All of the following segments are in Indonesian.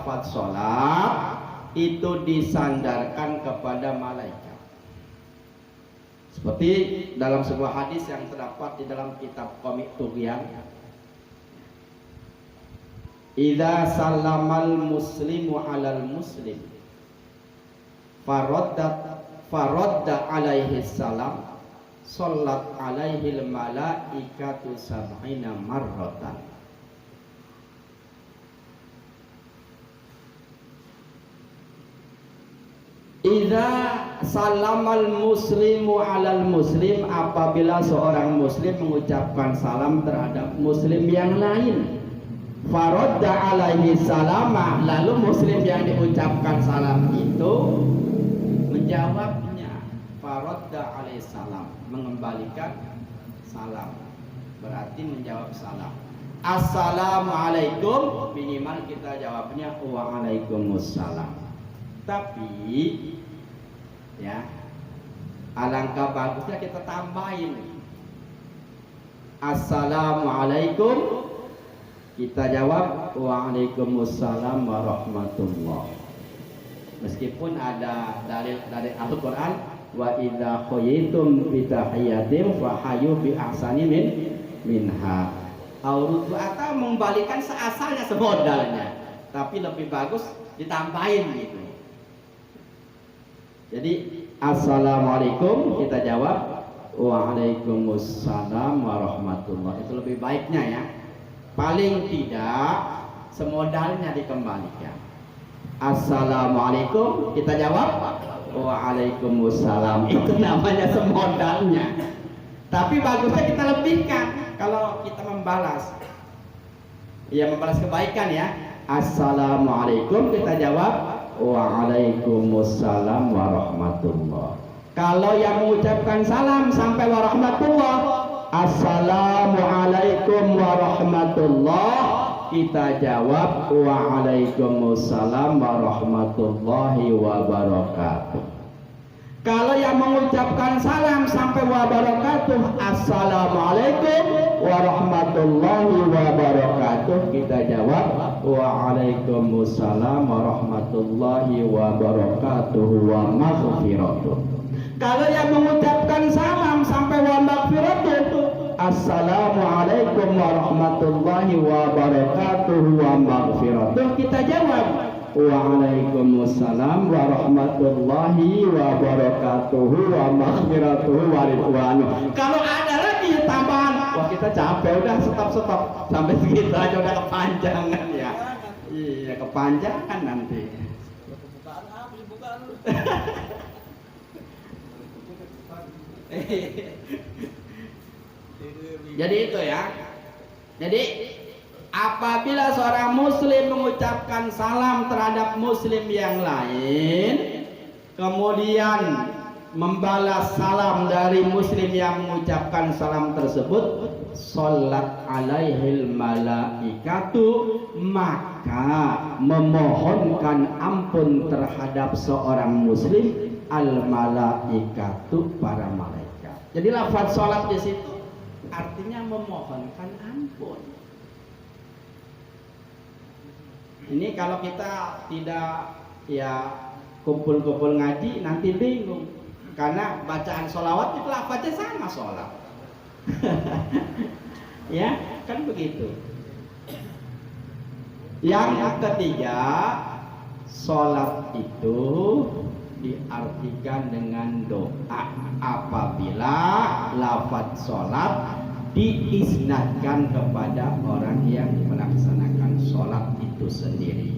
lafaz sholat itu disandarkan kepada malaikat. Seperti dalam sebuah hadis yang terdapat di dalam kitab Komik Tughyan, idza sallamal muslimu alal muslim faradda alaihi salam shollat alaihi malaikatu sab'ina marratan. Idza salamal muslimu alal muslim, apabila seorang muslim mengucapkan salam terhadap muslim yang lain, faradda alaihi salama, lalu muslim yang diucapkan salam itu menjawabnya, faradda alaihi salam, mengembalikan salam, berarti menjawab salam. Assalamualaikum, minimal kita jawabnya waalaikumsalam. Tapi ya, alangkah bagusnya kita tambahin assalamualaikum, kita jawab waalaikumsalam warahmatullah. Meskipun ada dalil dari Al-Quran, wa idza khayyitum bi tahiyyatin fahayu bi ahsani minha, atau membalikan seasalnya semodalnya, tapi lebih bagus ditambahin gitu. Jadi assalamualaikum kita jawab waalaikumsalam warahmatullah, itu lebih baiknya ya. Paling tidak semodalnya dikembalikan. Assalamualaikum kita jawab waalaikumsalam, itu namanya semodalnya. Tapi bagusnya kita lebihkan kalau kita membalas, ya membalas kebaikan ya. Assalamualaikum kita jawab waalaikumsalam warahmatullah. Kalau yang mengucapkan salam sampai warahmatullah, assalamualaikum warahmatullah, kita jawab waalaikumsalam warahmatullahi wabarakatuh. Kalau yang mengucapkan salam sampai wabarakatuh, assalamualaikum warahmatullahi wabarakatuh, kita jawab waalaikumsalam warahmatullahi wabarakatuh wa maghfiratuh. Kalau yang mengucapkan salam sampai wa maghfiratuh, assalamualaikum warahmatullahi wabarakatuh wa maghfiratuh, kita jawab waalaikumsalam warahmatullahi wabarakatuh wa maghfiratuh wa ridwanuh. Kalau ada lagi tambahan, wah kita capek, udah stop sampai segitu aja, udah kepanjangan ya. Iya, kepanjangan nanti. Jadi itu ya. Jadi apabila seorang muslim mengucapkan salam terhadap muslim yang lain, kemudian membalas salam dari muslim yang mengucapkan salam tersebut, sholat alaihil malaikatu, maka memohonkan ampun terhadap seorang muslim al malaikatu, para malaikat. Jadi lafaz sholat di situ artinya memohonkan ampun. Ini kalau kita tidak ya kumpul-kumpul ngaji nanti bingung, karena bacaan sholawat itu lafaznya sama sholat. Ya kan begitu. Yang ketiga, sholat itu diartikan dengan doa apabila lafaz sholat diisnadkan kepada orang yang melaksanakan sholat itu sendiri.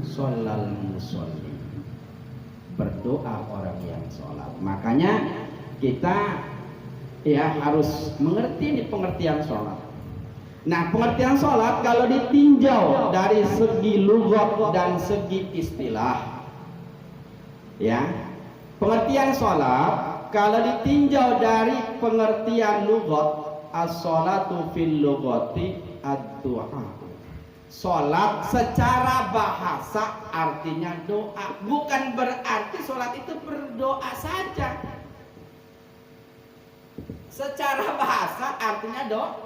Sholal musolli, berdoa orang yang sholat. Makanya kita ya harus mengerti ini pengertian sholat. Nah, pengertian sholat kalau ditinjau dari segi lughat dan segi istilah, ya, pengertian sholat kalau ditinjau dari pengertian lughat, as-sholatu fil lughati ad-du'a. Sholat secara bahasa artinya doa, bukan berarti sholat itu berdoa saja. Secara bahasa artinya doa.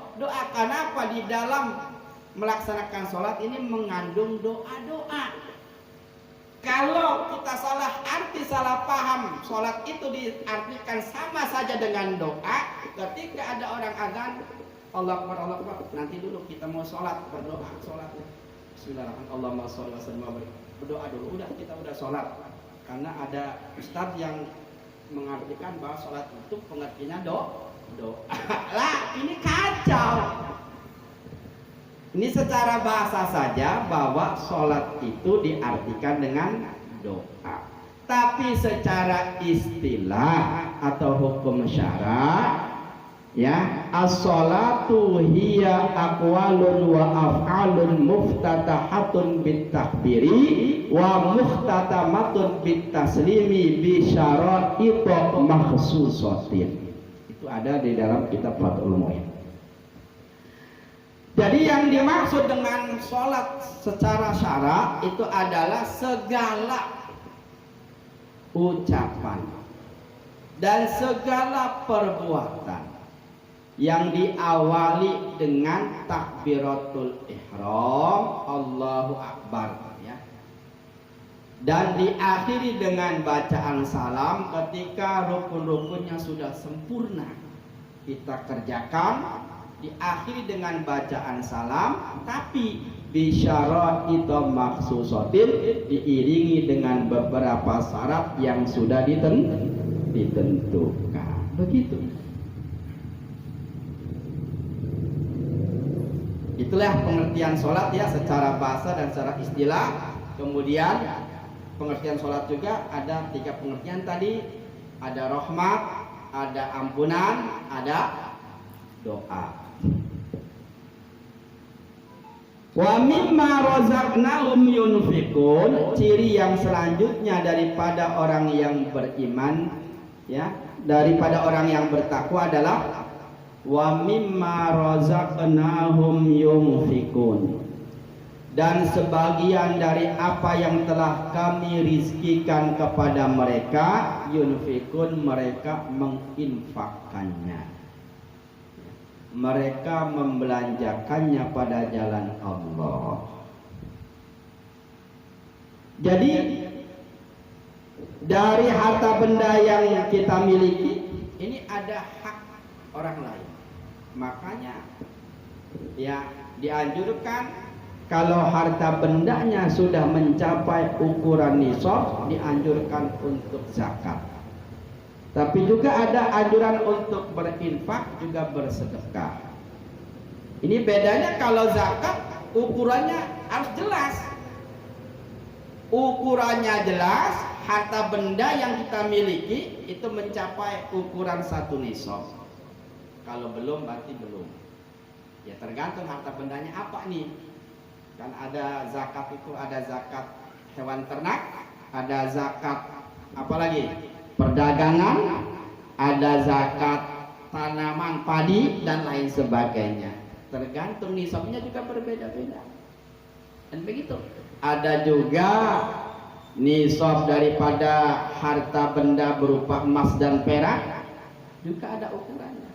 Karena apa? Di dalam melaksanakan sholat ini mengandung doa-doa. Kalau kita salah arti, salah paham, sholat itu diartikan sama saja dengan doa. Ketika ada orang azan, Allah Akbar, Allah Akbar, nanti dulu kita mau sholat, berdoa, sholat. Bismillahirrahmanirrahim, Allahumma sholli wa sallim wa barik. Berdoa dulu, kita udah sholat. Karena ada ustadz yang mengartikan bahwa sholat itu pengertiannya doa. Lah, ini kacau. Ini secara bahasa saja bahwa sholat itu diartikan dengan doa. Tapi secara istilah atau hukum syara, ya, as-sholatu hiya aqwalun wa af'alun muftatahatun bitakbiri wa muhtatamatun bitaslimi bi syara'ita makhsusatin. Itu ada di dalam kitab Fathul Mu'in. Jadi yang dimaksud dengan sholat secara syara itu adalah segala ucapan dan segala perbuatan yang diawali dengan takbiratul ihram, Allahu Akbar, ya, dan diakhiri dengan bacaan salam ketika rukun-rukunnya sudah sempurna kita kerjakan, diakhiri dengan bacaan salam, tapi bisyara itu maksusotin, diiringi dengan beberapa syarat yang sudah ditentukan. Begitu. Itulah pengertian sholat ya, secara bahasa dan secara istilah. Kemudian pengertian sholat juga ada 3 pengertian tadi. Ada rahmat, ada ampunan, ada doa. Wa mimma razaqnahum yunfikun, ciri yang selanjutnya daripada orang yang beriman, ya, daripada orang yang bertakwa adalah wa mimma razaqnahum yunfikun, dan sebagian dari apa yang telah kami rizkikan kepada mereka, yunfikun, mereka menginfakkannya, mereka membelanjakannya pada jalan Allah. Jadi dari harta benda yang kita miliki ini ada hak orang lain. Makanya ya dianjurkan kalau harta bendanya sudah mencapai ukuran nisab, dianjurkan untuk zakat. Tapi juga ada anjuran untuk berinfak, juga bersedekah. Ini bedanya, kalau zakat ukurannya harus jelas. Ukurannya jelas, harta benda yang kita miliki itu mencapai ukuran 1 nisab. Kalau belum berarti belum. Ya tergantung harta bendanya apa nih. Kan ada zakat itu, ada zakat hewan ternak, ada zakat apa lagi? Perdagangan, ada zakat tanaman padi dan lain sebagainya. Tergantung nisabnya juga berbeda-beda. Dan begitu. Ada juga nisab daripada harta benda berupa emas dan perak, juga ada ukurannya.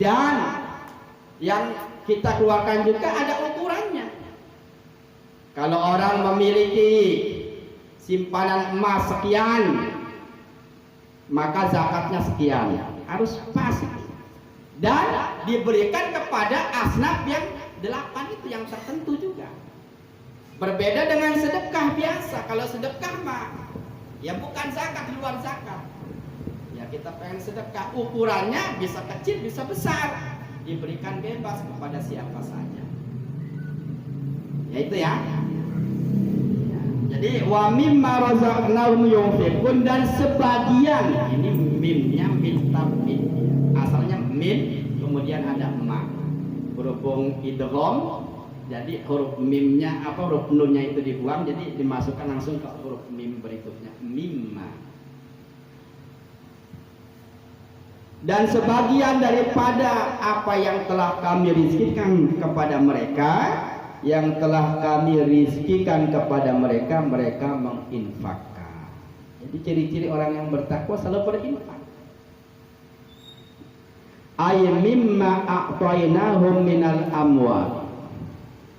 Dan yang kita keluarkan juga ada ukurannya. Kalau orang memiliki simpanan emas sekian, maka zakatnya sekian, harus pas dan diberikan kepada asnaf yang 8 itu, yang tertentu juga. Berbeda dengan sedekah biasa. Kalau sedekah mah ya bukan zakat, di luar zakat. Ya kita pengen sedekah, ukurannya bisa kecil bisa besar, diberikan bebas kepada siapa saja. Ya itu ya. Jadi wa mimma razaqnahum yunfikun, dan sebagian, ini mimnya min tabid, asalnya min kemudian ada ma, berhubung idgham, jadi huruf mimnya apa, huruf nunnya itu dibuang, jadi dimasukkan langsung ke huruf mim berikutnya, mimma. Dan sebagian daripada apa yang telah kami rizkikan kepada mereka, yang telah kami rizkikan kepada mereka, mereka menginfakkan. Jadi ciri-ciri orang yang bertakwa selalu berinfak. Ay mimma a'tainahum minal amwal,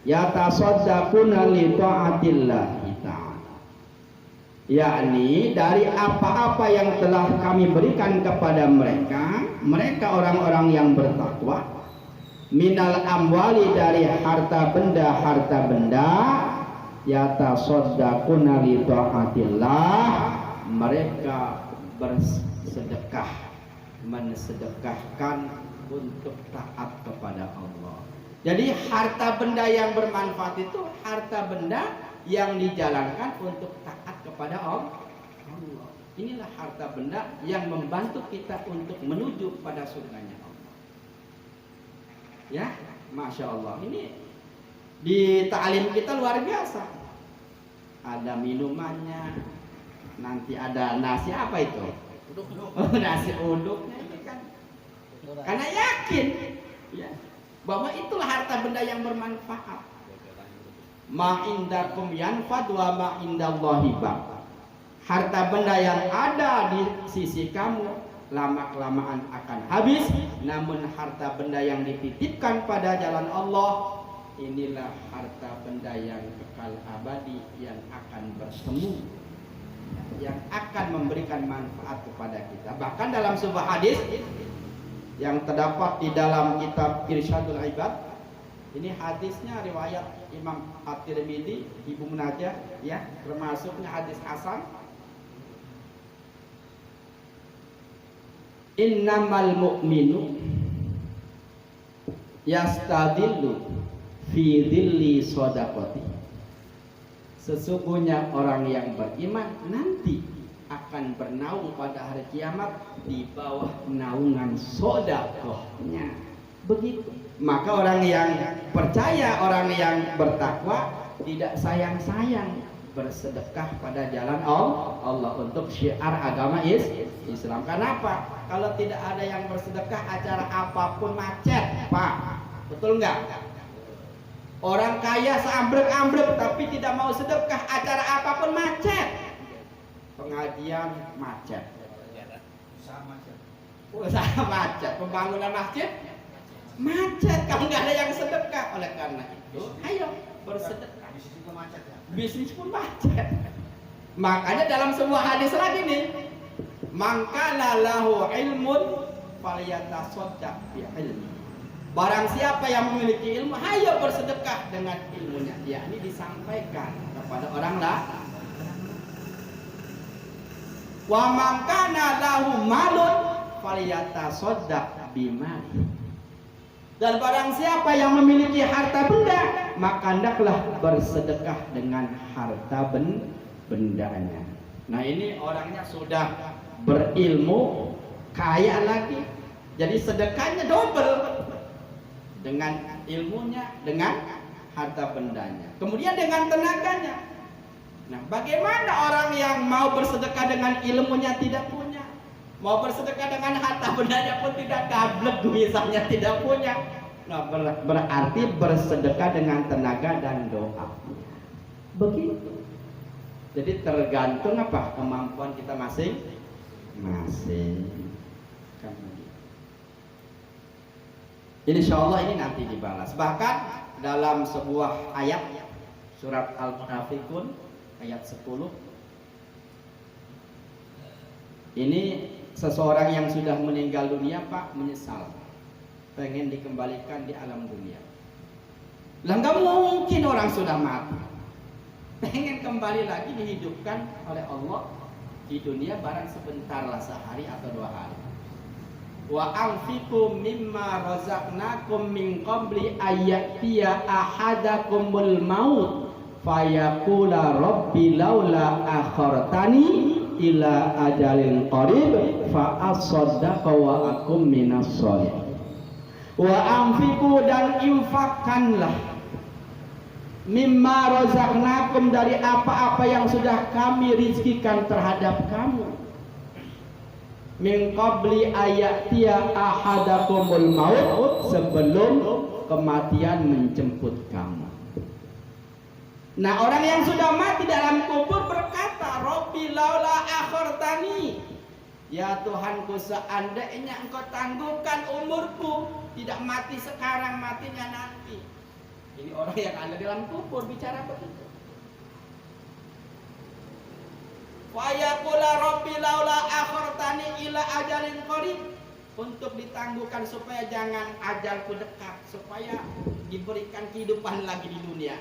yatasaddaquna li ta'atillah ta'ala, yakni dari apa-apa yang telah kami berikan kepada mereka, mereka orang-orang yang bertakwa, minal amwali dari harta benda, yatasaddaquna li ta'atillah, mereka bersedekah, mensedekahkan untuk taat kepada Allah. Jadi harta benda yang bermanfaat itu harta benda yang dijalankan untuk taat kepada Allah. Inilah harta benda yang membantu kita untuk menuju pada surganya Allah. Ya, Masya Allah. Ini di ta'lim kita luar biasa. Ada minumannya, nanti ada nasi apa itu? Nasi uduknya ini kan. Karena yakin ya, bahwa itulah harta benda yang bermanfaat. Ma indakum yanfad wa ma indallahi baq. Harta benda yang ada di sisi kamu lama-kelamaan akan habis, namun harta benda yang dititipkan pada jalan Allah, inilah harta benda yang kekal abadi, yang akan bertemu, yang akan memberikan manfaat kepada kita. Bahkan dalam sebuah hadis yang terdapat di dalam kitab Irsyadul Ibad, ini hadisnya riwayat Imam At-Tirmidzi, Ibnu Majah, ya, termasuknya hadis hasan. Innamal mu'minu yastadillu fi dhilli shadaqati. Sesungguhnya orang yang beriman nanti akan bernaung pada hari kiamat di bawah naungan sedekahnya. Begitu. Maka orang yang percaya, orang yang bertakwa tidak sayang-sayang bersedekah pada jalan Allah untuk syiar agama Islam. Kenapa? Kalau tidak ada yang bersedekah, acara apapun macet, Pak. Betul nggak? Orang kaya seambrek-ambrek tapi tidak mau sedekah, acara apapun macet. Pengajian macet, usaha macet, pembangunan masjid macet, kalau nggak ada yang sedekah. Oleh karena itu, ayo bersedekah. Bisnis pun macet. Makanya dalam sebuah hadis lagi nih, mangkana lahu ilmun falyatasaddaq bi ilmi. Barang siapa yang memiliki ilmu, ayo bersedekah dengan ilmunya. Yakni disampaikan kepada orang lain. Wa man kana lahu malun falyatasaddaq bimali. Dan barang siapa yang memiliki harta benda, maka hendaklah bersedekah dengan harta bendanya. Nah, ini orangnya sudah berilmu, kaya lagi, jadi sedekahnya double, dengan ilmunya, dengan harta bendanya, kemudian dengan tenaganya. Nah, bagaimana orang yang mau bersedekah dengan ilmunya tidak punya, mau bersedekah dengan harta bendanya pun tidak, gablek misalnya tidak punya. Nah, berarti bersedekah dengan tenaga dan doa. Begitu. Jadi tergantung apa kemampuan kita masing-masing. Insya Allah ini nanti dibalas. Bahkan dalam sebuah ayat surat Al-Munafiqun ayat 10, ini seseorang yang sudah meninggal dunia, Pak, menyesal, pengen dikembalikan di alam dunia. Lah nggak mungkin orang sudah mati pengen kembali lagi dihidupkan oleh Allah di dunia barang sebentar lah, sehari atau 2 hari. Wa anfiqu mimma razaqnakum min qabli ayyatiya ahadakumul maut fayaqula rabbi laula akhartani ila ajalin qarib fa asaddaqa wa akum minas sholihin. Wa anfiqu, dan infakkanlah, mimma razaqnakum, dari apa-apa yang sudah kami rizkikan terhadap kamu, min qabli ayatiya ahadakumul maut, sebelum kematian menjemput kamu. Nah, orang yang sudah mati dalam kubur berkata, Rabbi laula akhartani, ya Tuhanku, seandainya engkau tangguhkan umurku, tidak mati sekarang, matinya nanti. Ini orang yang ada dalam kubur bicara begitu. Wa yaqula rabbi laula akhartani ila ajalin qarib, untuk ditangguhkan supaya jangan ajalku dekat, supaya diberikan kehidupan lagi di dunia.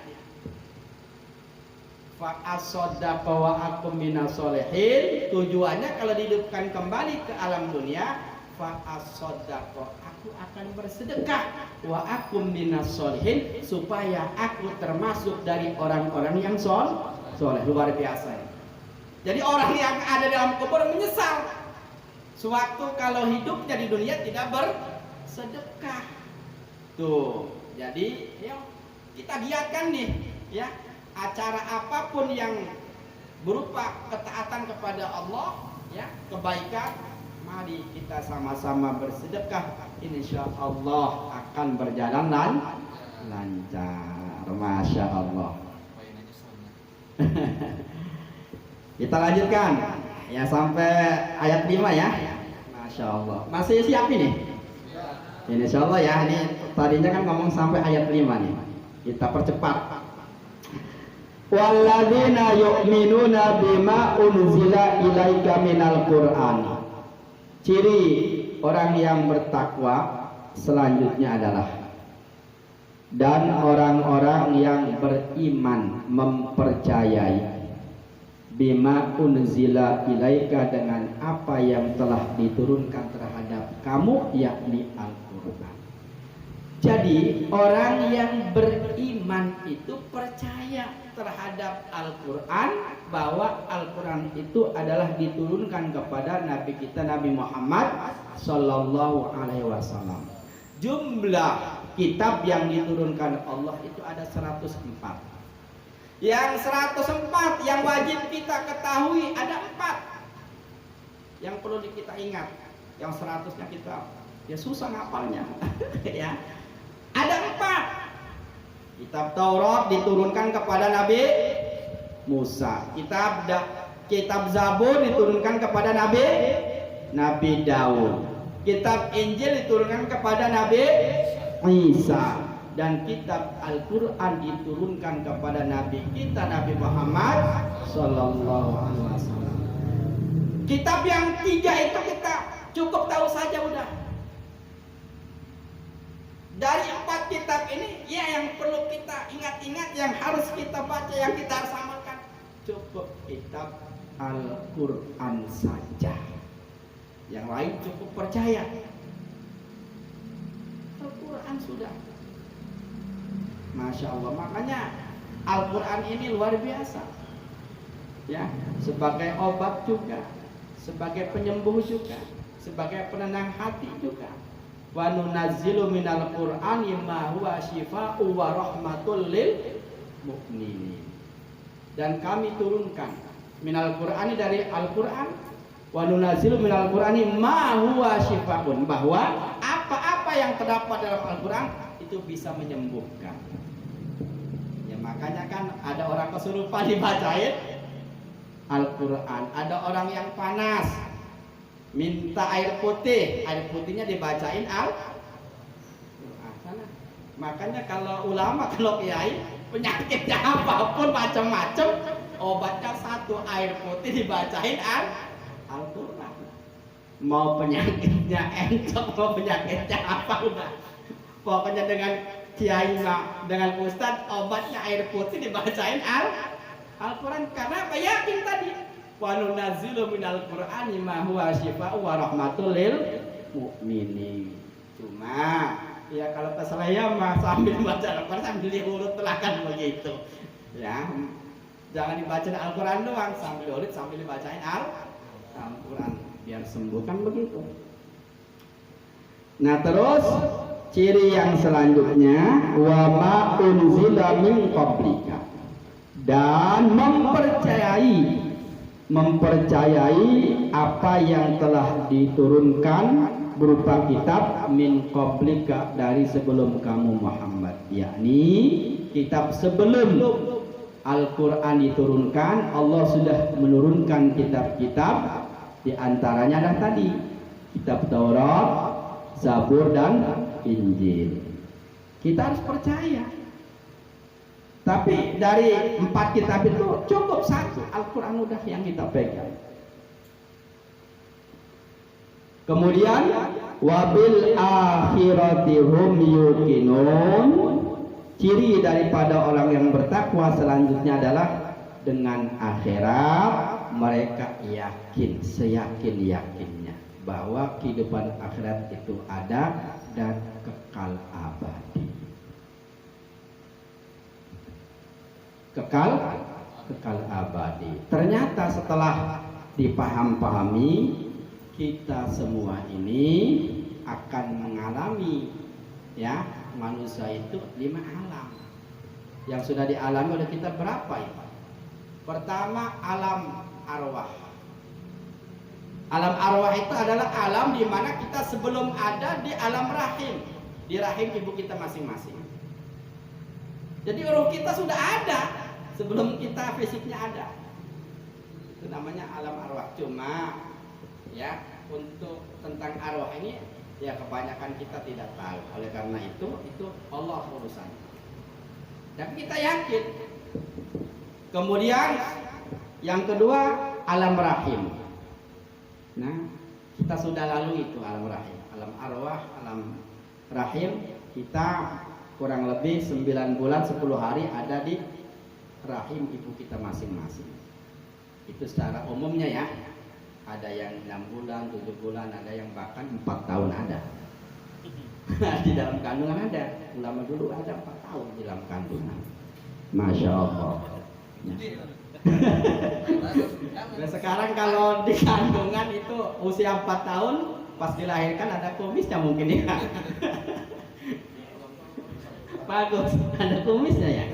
Fa asaddaqa wa akum minas solihin, tujuannya kalau dihidupkan kembali ke alam dunia, fa asaddaqa, aku akan bersedekah, wa akum minas solihin, supaya aku termasuk dari orang-orang yang soleh. Luar biasa. Jadi orang yang ada dalam kubur menyesal sewaktu kalau hidupnya di dunia tidak bersedekah. Tuh, jadi ya, kita giatkan nih ya, acara apapun yang berupa ketaatan kepada Allah ya, kebaikan, mari kita sama-sama bersedekah, insya Allah akan berjalan lancar. Masya Allah. Kita lanjutkan ya sampai ayat 5 ya. Masya Allah. Masih siap ini? Ini insya Allah ya. Ini tadinya kan ngomong sampai ayat 5 nih. Kita percepat. Walladzina yu'minuna bima unzila ilaika minal Qur'an. Ciri orang yang bertakwa selanjutnya adalah, dan orang-orang yang beriman mempercayai bima unzila ilaika, dengan apa yang telah diturunkan terhadap kamu, yakni Al-Quran. Jadi orang yang beriman itu percaya terhadap Al-Quran, bahwa Al-Quran itu adalah diturunkan kepada Nabi kita Nabi Muhammad Sallallahu Alaihi Wasallam. Jumlah kitab yang diturunkan Allah itu ada 104. Yang 104 yang wajib kita ketahui ada 4 yang perlu kita ingat. Yang 100-nya kita ya susah ngapalnya. Ya. Ada 4. Kitab Taurat diturunkan kepada Nabi Musa. Kitab Zabur diturunkan kepada Nabi Daud. Kitab Injil diturunkan kepada Nabi Isa. Dan kitab Al-Quran diturunkan kepada Nabi kita Nabi Muhammad Sallallahu Alaihi Wasallam. Kitab yang 3 itu kita cukup tahu saja udah. Dari 4 kitab ini ya, yang perlu kita ingat-ingat, yang harus kita baca, yang kita harus amalkan, cukup kitab Al-Quran saja. Yang lain cukup percaya. Al-Quran sudah. Masya Allah, makanya Al-Quran ini luar biasa ya, sebagai obat juga, sebagai penyembuh juga, sebagai penenang hati juga. Wa nunazzilu minal Qur'ani ma huwa syifaa'u wa rahmatul lil mu'minin. Dan kami turunkan minal Qur'ani, dari Al-Quran, wa nunazzilu minal Qur'ani ma huwa syifaa'un, bahwa apa-apa yang terdapat dalam Al-Quran itu bisa menyembuhkan. Ya, makanya kan ada orang kesurupan dibacain Al-Quran, ada orang yang panas minta air putihnya dibacain Al-Quran. Makanya kalau ulama, kalau kiai, penyakitnya apapun macam-macam, obatnya satu, air putih dibacain Al-Quran. Mau penyakitnya encok, mau penyakitnya apa, udah pokoknya dengan kiai, dengan ustadz, obatnya air putih dibacain Al-Quran. Karena apa? Yakin tadi, wa nunazzilu minal Qur'ani ma huwa syifaa'u wa rahmatul lil mu'minin. Cuma ya kalau terserah mah sambil baca Al-Quran sambil diurut telakan begitu ya, jangan dibaca Al-Quran doang, sambil diurut sambil dibacain Al-Quran biar sembuh, kan begitu. Nah terus ciri yang selanjutnya, wa ma unzila min qablika, dan mempercayai apa yang telah diturunkan berupa kitab min qablika, dari sebelum kamu Muhammad, yakni kitab sebelum Al-Quran diturunkan. Allah sudah menurunkan kitab-kitab, di antaranya adalah tadi kitab Taurat, Zabur dan Injil. Kita harus percaya Tapi dari 4 kitab itu cukup satu, Al-Quran udah yang kita pegang. Kemudian wabil akhirati hum yuqinun. Ciri daripada orang yang bertakwa selanjutnya adalah dengan akhirat mereka yakin, seyakin-yakinnya bahwa kehidupan akhirat itu ada dan kekal abadi. Kekal abadi. Ternyata setelah dipahami, kita semua ini akan mengalami, ya, manusia itu 5 alam yang sudah dialami oleh kita. Berapa itu? Pertama, alam arwah. Alam arwah itu adalah alam di mana kita sebelum ada di alam rahim, di rahim ibu kita masing-masing. Jadi ruh kita sudah ada sebelum kita fisiknya ada. Itu namanya alam arwah. Cuma ya, untuk tentang arwah ini ya kebanyakan kita tidak tahu. Oleh karena itu Allah urusan. Tapi kita yakin. Kemudian yang kedua, alam rahim. Nah, kita sudah lalui itu alam rahim, alam arwah, alam rahim. Kita kurang lebih 9 bulan 10 hari ada di rahim ibu kita masing-masing. Itu secara umumnya ya. Ada yang 6 bulan, 7 bulan, ada yang bahkan 4 tahun ada. Di dalam kandungan ada. Ulama dulu ada 4 tahun di dalam kandungan. Masya Allah. Nah, sekarang kalau di kandungan itu usia 4 tahun, pas dilahirkan ada kumisnya mungkin ya. Bagus, ada kumisnya ya.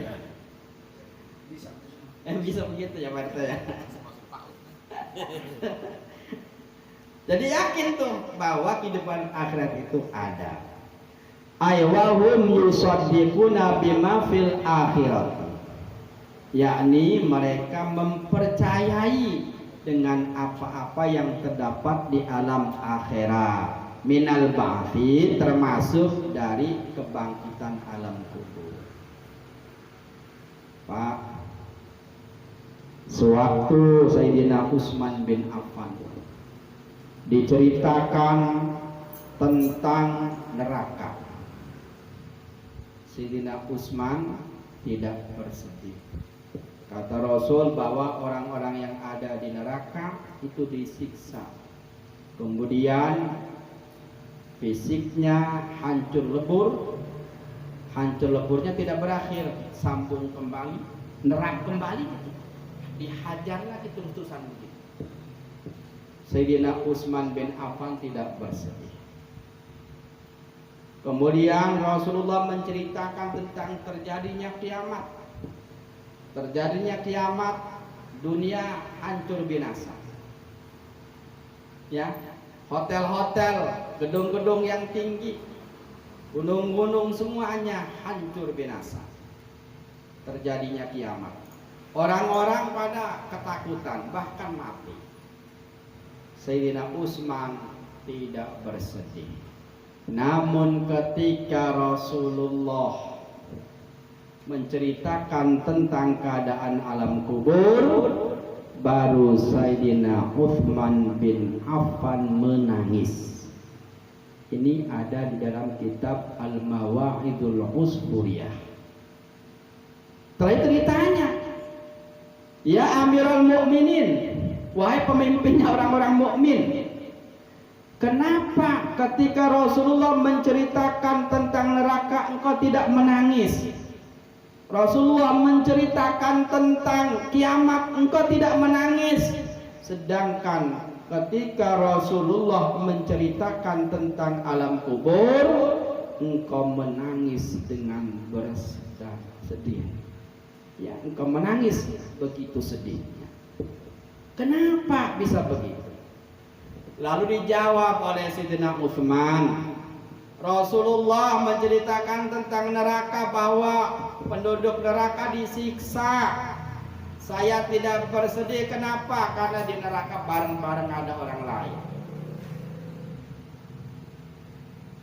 Bisa begitu ya Pak ya. Jadi yakin tuh bahwa kehidupan akhirat itu ada. Aywahum yusaddiquna bima fil akhirat. Yakni mereka mempercayai dengan apa-apa yang terdapat di alam akhirat. Minal ba'thi, termasuk dari kebangkitan alam kubur. Pak, sewaktu Sayyidina Utsman bin Affan diceritakan tentang neraka, Sayyidina Utsman tidak bersedih. Kata Rasul bahwa orang-orang yang ada di neraka itu disiksa, kemudian fisiknya hancur lebur. Hancur leburnya tidak berakhir, sambung kembali, neraka kembali, dihajar lagi terus-terusan begitu. Sayyidina Utsman bin Affan tidak bersedih. Kemudian Rasulullah menceritakan tentang terjadinya kiamat. Terjadinya kiamat, dunia hancur binasa. Ya, hotel-hotel, gedung-gedung yang tinggi, gunung-gunung semuanya hancur binasa. Terjadinya kiamat. Orang-orang pada ketakutan, bahkan mati. Sayyidina Utsman tidak bersedih. Namun ketika Rasulullah menceritakan tentang keadaan alam kubur, baru Sayyidina Utsman bin Affan menangis. Ini ada di dalam kitab Al-Mawa'idul Usburiyah. Setelah itu ditanya, ya Amirul Mukminin, wahai pemimpinnya orang-orang mukmin, kenapa ketika Rasulullah menceritakan tentang neraka engkau tidak menangis? Rasulullah menceritakan tentang kiamat engkau tidak menangis, sedangkan ketika Rasulullah menceritakan tentang alam kubur engkau menangis dengan bersedih. Ya, engkau menangis begitu sedihnya. Kenapa bisa begitu? Lalu dijawab oleh Sayyidina Utsman, Rasulullah menceritakan tentang neraka bahwa penduduk neraka disiksa. Saya tidak bersedih. Kenapa? Karena di neraka bareng-bareng ada orang lain.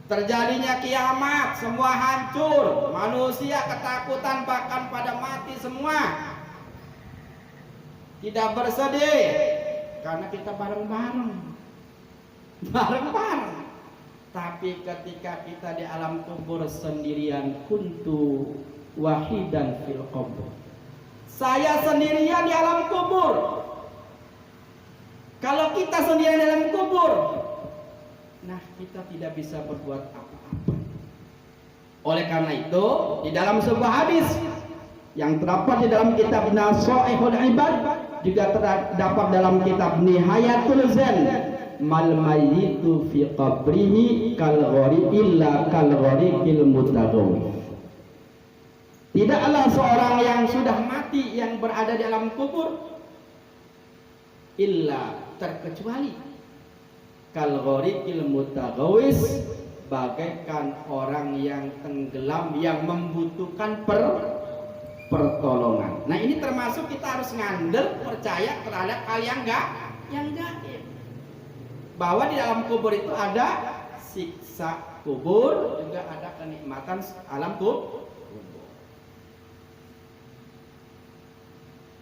terjadinya kiamat, semua hancur, manusia ketakutan bahkan pada mati semua. Tidak bersedih karena kita bareng-bareng. Tapi ketika kita di alam kubur sendirian, kuntu wahidan fil qabr. Saya sendirian di alam kubur. Kalau kita sendirian di alam kubur, nah kita tidak bisa berbuat apa-apa. Oleh karena itu, di dalam sebuah hadis yang terdapat di dalam kitab Nasha'ihul Ibad, juga terdapat dalam kitab Nihayatul Zen, mal mayyitu fi qabrihi kal ghari illa kal ghariqil mutaghaw. Tidaklah seorang yang sudah mati yang berada di alam kubur illa, terkecuali kal ghariqil mutaghawis, bagaikan orang yang tenggelam yang membutuhkan pertolongan. Nah, ini termasuk kita harus ngandel percaya terhadap hal yang gaib. Bahwa di dalam kubur itu ada siksa kubur, juga ada kenikmatan alam kubur.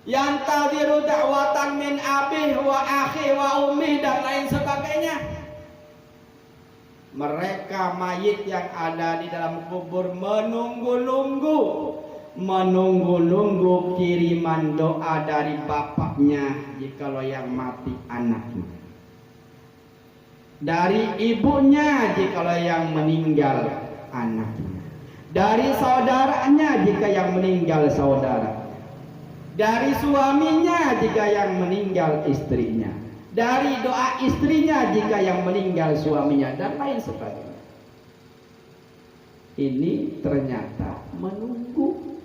Yang tadiru da'watan min abih wa akhi wa ummi dan lain sebagainya. Mereka mayit yang ada di dalam kubur menunggu kiriman doa dari bapaknya jikalau yang mati anaknya, dari ibunya jikalau yang meninggal anaknya, dari saudaranya jika yang meninggal saudara, dari suaminya jika yang meninggal istrinya, dari doa istrinya jika yang meninggal suaminya, dan lain sebagainya. Ini ternyata menunggu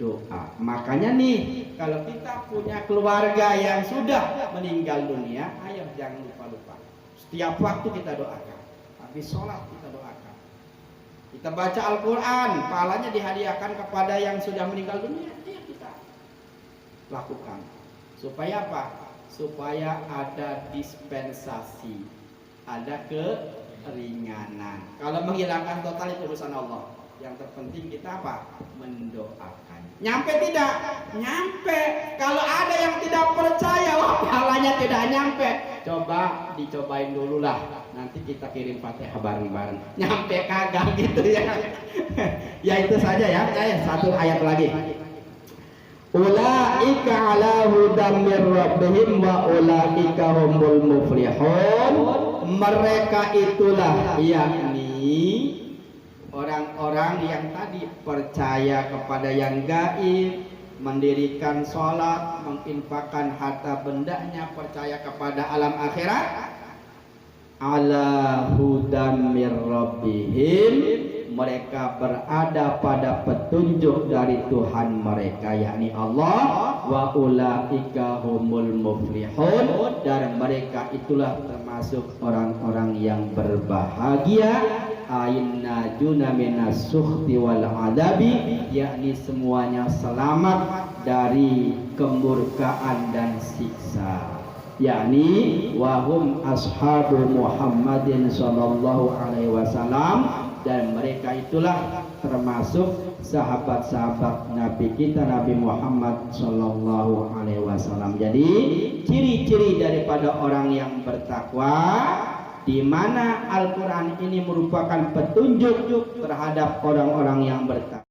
doa. Makanya nih, kalau kita punya keluarga yang sudah meninggal dunia, ayo jangan lupa-lupa. Setiap waktu kita doakan. Habis sholat kita doakan. Kita baca Al-Quran, pahalanya dihadiahkan kepada yang sudah meninggal dunia. Ayo kita lakukan. Supaya apa? Supaya ada dispensasi, ada keringanan. Kalau menghilangkan total itu urusan Allah. Yang terpenting kita apa? Mendoakan. Nyampe tidak? Nyampe. Kalau ada yang tidak percaya, wah pahalanya tidak nyampe. Coba dicobain dulu lah. Nanti kita kirim Fatihah bareng-bareng. Nyampe kagak gitu ya. Ya itu saja ya. Satu ayat lagi. Ulaika ala hudam mir rabbihim wa ulaika humul muflihun. Mereka itulah yakni orang-orang yang tadi percaya kepada yang gaib, mendirikan sholat, menginfakkan harta bendanya, percaya kepada alam akhirat. Ala hudam mir rabbihim, mereka berada pada petunjuk dari Tuhan mereka, yakni Allah. Wa ulaika humul muflihun, dan mereka itulah termasuk orang-orang yang berbahagia. Aina juna minas sukhti wal adabi, yakni semuanya selamat dari kemurkaan dan siksa, yakni wahum ashabu Muhammadin sallallahu alaihi wasallam, dan mereka itulah termasuk sahabat-sahabat Nabi kita Nabi Muhammad sallallahu alaihi wasallam. Jadi ciri-ciri daripada orang yang bertakwa, di mana Al-Quran ini merupakan petunjuk terhadap orang-orang yang bertakwa.